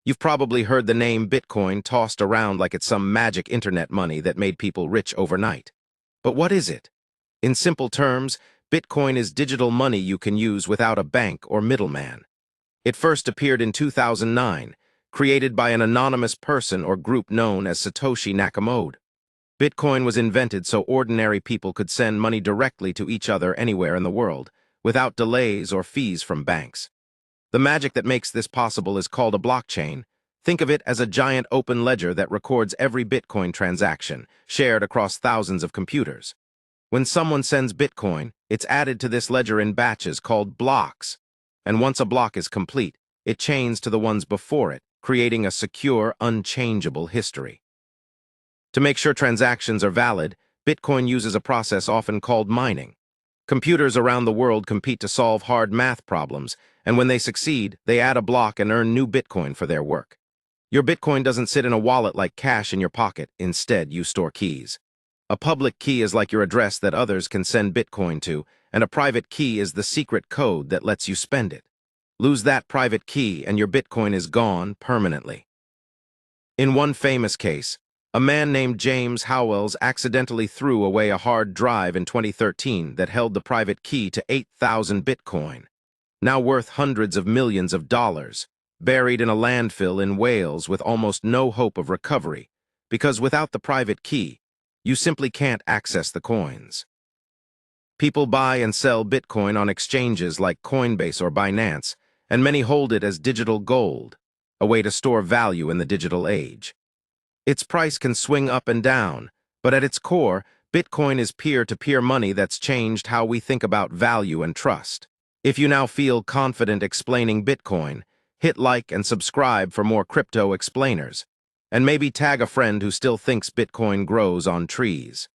You've probably heard the name Bitcoin tossed around like it's some magic internet money that made people rich overnight. But what is it? In simple terms, Bitcoin is digital money you can use without a bank or middleman. It first appeared in 2009, created by an anonymous person or group known as Satoshi Nakamoto. Bitcoin was invented so ordinary people could send money directly to each other anywhere in the world, without delays or fees from banks. The magic that makes this possible is called a blockchain. Think of it as a giant open ledger that records every Bitcoin transaction, shared across thousands of computers. When someone sends Bitcoin, it's added to this ledger in batches called blocks. And once a block is complete, it chains to the ones before it, creating a secure, unchangeable history. To make sure transactions are valid, Bitcoin uses a process often called mining. Computers around the world compete to solve hard math problems, and when they succeed, they add a block and earn new Bitcoin for their work. Your Bitcoin doesn't sit in a wallet like cash in your pocket. Instead, you store keys. A public key is like your address that others can send Bitcoin to, and a private key is the secret code that lets you spend it. Lose that private key and your Bitcoin is gone permanently. In one famous case, a man named James Howells accidentally threw away a hard drive in 2013 that held the private key to 8,000 Bitcoin, now worth hundreds of millions of dollars, buried in a landfill in Wales with almost no hope of recovery, because without the private key, you simply can't access the coins. People buy and sell Bitcoin on exchanges like Coinbase or Binance, and many hold it as digital gold, a way to store value in the digital age. Its price can swing up and down, but at its core, Bitcoin is peer-to-peer money that's changed how we think about value and trust. If you now feel confident explaining Bitcoin, hit like and subscribe for more crypto explainers, and maybe tag a friend who still thinks Bitcoin grows on trees.